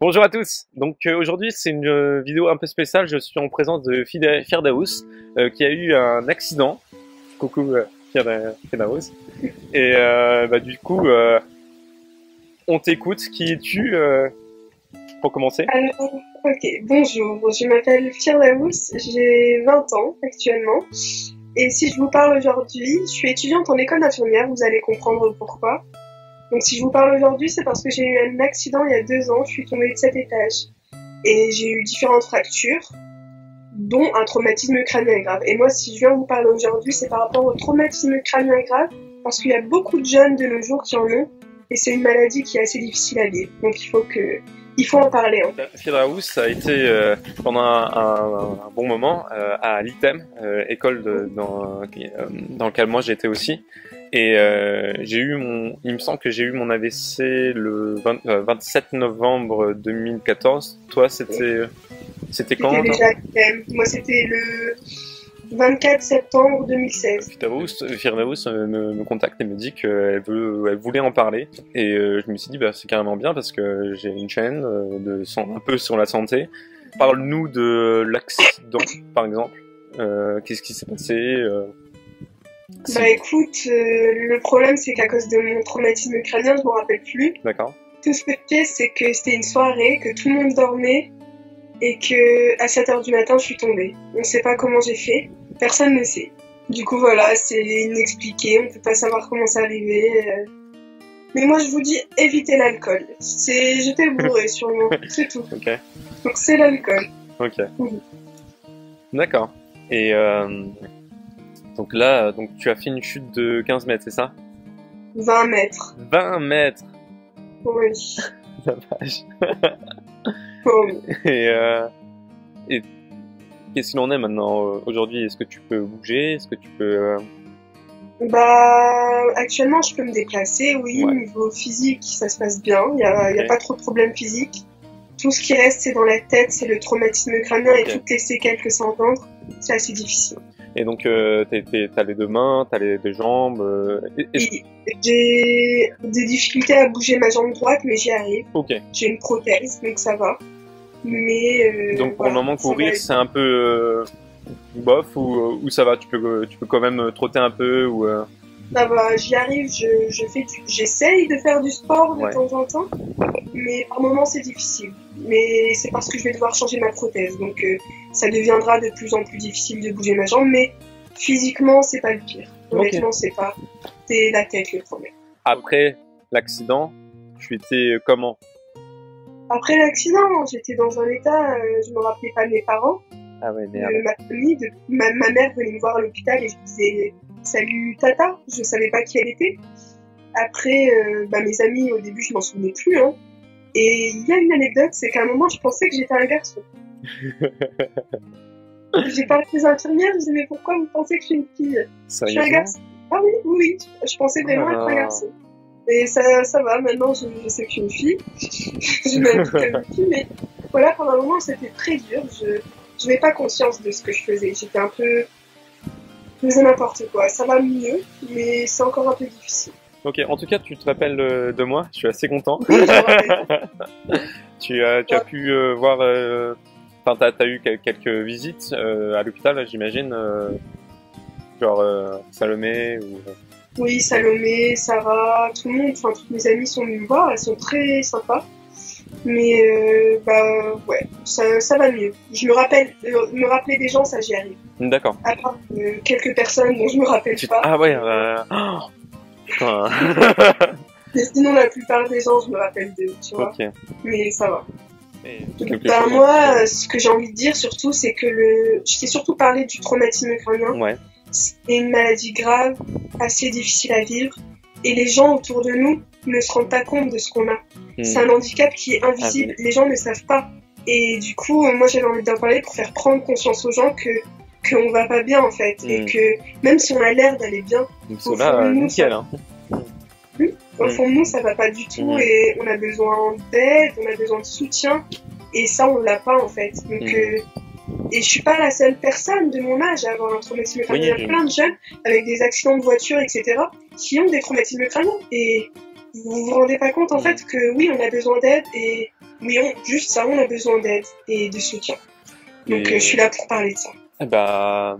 Bonjour à tous. Donc aujourd'hui c'est une vidéo un peu spéciale. Je suis en présence de Firdaus qui a eu un accident. Coucou Firdaus. Et du coup on t'écoute. Qui es-tu pour commencer? Alors, ok, bonjour, je m'appelle Firdaus, j'ai 20 ans actuellement. Et si je vous parle aujourd'hui, je suis étudiante en école infirmière, vous allez comprendre pourquoi. Donc si je vous parle aujourd'hui, c'est parce que j'ai eu un accident il y a 2 ans, je suis tombée de 7 étages. Et j'ai eu différentes fractures, dont un traumatisme crânien grave. Et moi, si je viens vous parler aujourd'hui, c'est par rapport au traumatisme crânien grave, parce qu'il y a beaucoup de jeunes de nos jours qui en ont, et c'est une maladie qui est assez difficile à vivre. Donc il faut en parler. Hein. Firdaus a été pendant un bon moment à l'ITEM, école dans laquelle moi j'étais aussi. Et il me semble que j'ai eu mon AVC le 27 novembre 2014. Toi, c'était quand? Déjà, moi, c'était le 24 septembre 2016. Firdaus me contacte et me dit qu'elle voulait en parler. Et je me suis dit, c'est carrément bien parce que j'ai une chaîne un peu sur la santé. Parle-nous de l'accident, par exemple. Qu'est-ce qui s'est passé? Écoute, le problème c'est qu'à cause de mon traumatisme crânien, je m'en rappelle plus. D'accord. Tout ce que je sais, c'est que c'était une soirée, que tout le monde dormait et que à 7h du matin, je suis tombée. On sait pas comment j'ai fait, personne ne sait. Du coup voilà, c'est inexpliqué, on peut pas savoir comment c'est arrivé. Mais moi je vous dis, évitez l'alcool. J'étais bourrée sûrement, c'est tout. Ok. Donc c'est l'alcool. Ok. D'accord. Et donc là, tu as fait une chute de 15 mètres, c'est ça? 20 mètres. 20 mètres. Oui. La vache. Oui. Et qu'est-ce qu'il en est maintenant aujourd'hui? Est-ce que tu peux bouger? Est-ce que tu peux... Actuellement, je peux me déplacer, oui. Ouais. Niveau physique, ça se passe bien. Il y a pas trop de problèmes physiques. Tout ce qui reste, c'est dans la tête, c'est le traumatisme crânien et toutes les séquelles que ça engendre. C'est assez difficile. Et donc, t'as les deux mains, t'as les deux jambes. J'ai des difficultés à bouger ma jambe droite, mais j'y arrive. Ok. J'ai une prothèse, donc ça va. Mais donc pour le moment, courir, c'est un peu bof ou ça va? Tu peux quand même trotter un peu ou. Ça va, j'y arrive. J'essaye de faire du sport de temps en temps, mais par moments c'est difficile. Mais c'est parce que je vais devoir changer ma prothèse, donc ça deviendra de plus en plus difficile de bouger ma jambe. Mais physiquement, c'est pas le pire. Honnêtement, c'est la tête le problème. Après l'accident, tu étais comment? Après l'accident, j'étais dans un état, je me rappelais pas de mes parents, ma famille, ma mère venait me voir à l'hôpital et je disais salut tata, je savais pas qui elle était. Après, mes amis, au début, je m'en souvenais plus, hein. Et il y a une anecdote, c'est qu'à un moment, je pensais que j'étais un garçon. J'ai parlé aux infirmières, je disais mais pourquoi vous pensez que je suis une fille? Je suis un garçon. Ah oui, je pensais vraiment être un garçon. Et ça va, maintenant je sais que je suis une fille. Je m'aime comme une fille, mais voilà, pendant un moment c'était très dur. Je n'avais pas conscience de ce que je faisais. J'étais un peu... Je faisais n'importe quoi. Ça va mieux, mais c'est encore un peu difficile. Ok, en tout cas, tu te rappelles de moi, je suis assez content. Oui, je me rappelle. Tu as pu voir... Enfin, t'as eu quelques visites à l'hôpital, j'imagine, genre Salomé ou... Oui, Salomé, Sarah, tout le monde, enfin toutes mes amies sont venues me voir, elles sont très sympas. Mais ouais, ça va mieux. Me rappeler des gens, ça j'y arrive. D'accord. À part quelques personnes dont je me rappelle pas. Ah ouais. Mais sinon, la plupart des gens, je me rappelle d'eux, tu vois. Okay. Mais ça va. Moi, ce que j'ai envie de dire surtout, c'est que je t'ai surtout parlé du traumatisme crânien. Ouais. C'est une maladie grave, assez difficile à vivre, et les gens autour de nous ne se rendent pas compte de ce qu'on a. C'est un handicap qui est invisible, les gens ne savent pas. Et du coup, moi j'avais envie d'en parler pour faire prendre conscience aux gens qu'on va pas bien en fait, et que même si on a l'air d'aller bien, au fond de nous, au fond de nous ça va pas du tout, et on a besoin d'aide, on a besoin de soutien, et ça on l'a pas en fait. Donc et je suis pas la seule personne de mon âge à avoir un traumatisme crânien. Il y a plein de jeunes avec des accidents de voiture, etc., qui ont des traumatismes crâniens. Et vous vous rendez pas compte en fait que oui, on a besoin d'aide et oui, juste ça, on a besoin d'aide et de soutien. Donc je suis là pour parler de ça. Eh bah,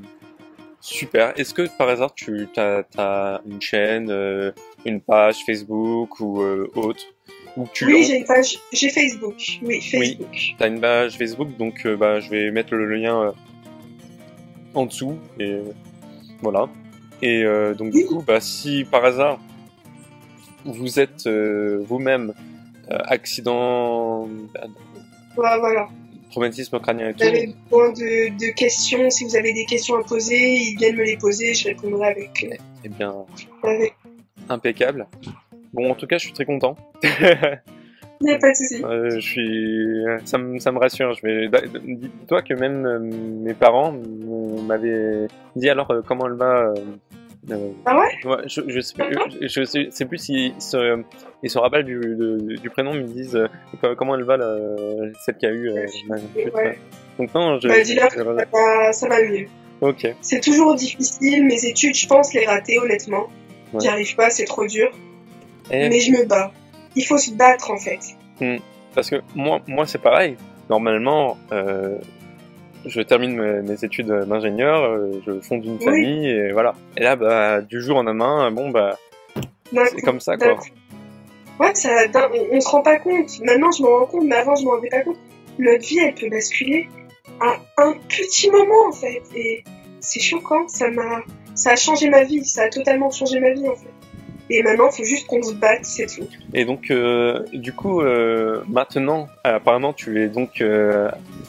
super. Est-ce que par hasard tu t'as une chaîne, une page Facebook ou autre où Oui, j'ai une page, j'ai Facebook. Oui, Facebook. Oui, t'as une page Facebook, donc bah je vais mettre le lien en dessous et voilà. Et donc du coup, bah si par hasard vous êtes vous-même accident, Voilà. traumatisme crânien et tout. Vous avez besoin de questions, si vous avez des questions à poser, ils viennent me les poser, je répondrai avec. Eh bien, avec... impeccable. Bon, en tout cas, je suis très content. Il n'y a pas de souci. Ça me rassure. Dis-toi que même mes parents m'avaient dit alors comment elle va. Ah ouais? Ouais, je sais plus s'ils se rappellent du prénom, mais ils me disent comment elle va, celle qui a eu ma chute. Ouais. Donc non, dis-leur que ça va mieux. Ok. C'est toujours difficile, mes études, je pense les rater, honnêtement. Ouais. J'y arrive pas, c'est trop dur. Mais je me bats. Il faut se battre, en fait. Parce que moi c'est pareil. Normalement, je termine mes études d'ingénieur, je fonde une famille et voilà. Et là, bah, du jour au lendemain, bon bah, c'est comme ça quoi. Ouais, on se rend pas compte. Maintenant, je m'en rends compte, mais avant, je m'en rendais pas compte. Notre vie, elle peut basculer à un petit moment en fait, et c'est choquant. Ça a changé ma vie. Ça a totalement changé ma vie en fait. Et maintenant, il faut juste qu'on se batte, c'est tout. Et donc, du coup, maintenant, apparemment, tu es donc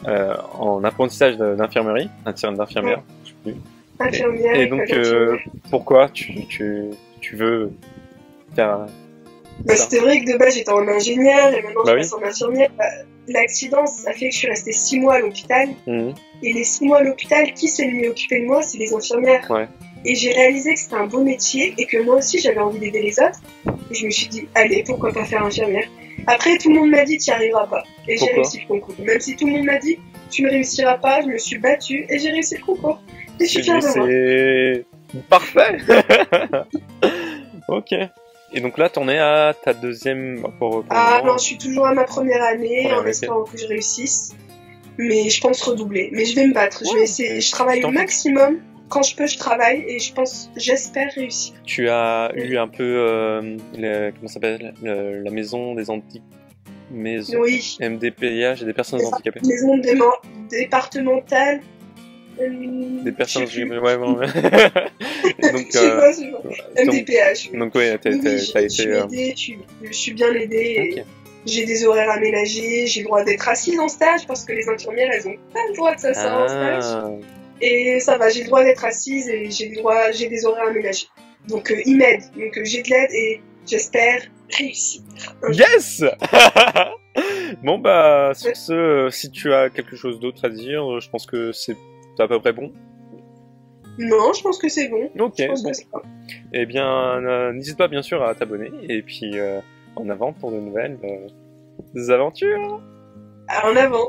en apprentissage d'infirmerie, d'infirmière. Ouais. Infirmière. Et donc, pourquoi tu veux faire bah, c'était vrai que de base, j'étais en ingénieur, et maintenant, je passe en infirmière. L'accident, ça fait que je suis restée 6 mois à l'hôpital. Et les 6 mois à l'hôpital, qui s'est le mieux occupé de moi? C'est les infirmières. Ouais. Et j'ai réalisé que c'était un beau métier et que moi aussi j'avais envie d'aider les autres. Et je me suis dit, allez, pourquoi pas faire infirmière? Après, tout le monde m'a dit, tu n'y arriveras pas. Et j'ai réussi le concours. Même si tout le monde m'a dit, tu ne réussiras pas, je me suis battue et j'ai réussi le concours. Et je suis fière de moi. C'est parfait. Ok. Et donc là, t'en es à ta deuxième... non, je suis toujours à ma première année en espérant que je réussisse. Mais je pense redoubler. Mais je vais me battre. Je vais essayer. Je travaille au maximum. Quand je peux, je travaille et j'espère réussir. Tu as eu un peu, comment ça s'appelle, la maison des oui. MDPH et des personnes handicapées. Maison départementale. Des personnes handicapées, ouais. Donc, je sais pas. MDPH. Donc ouais, t'as été... Je suis bien aidée. Okay. J'ai des horaires aménagés, j'ai le droit d'être assise en stage parce que les infirmières, elles ont pas le droit de s'asseoir en stage. Et ça va, j'ai le droit d'être assise et j'ai des horaires aménagés. Donc ils m'aident, donc j'ai de l'aide et j'espère réussir. Yes. Bon bah, sur ce, si tu as quelque chose d'autre à dire, je pense que c'est à peu près bon. Non, je pense que c'est bon. Ok, bon. Eh bien, n'hésite pas bien sûr à t'abonner et puis en avant pour de nouvelles aventures. En avant.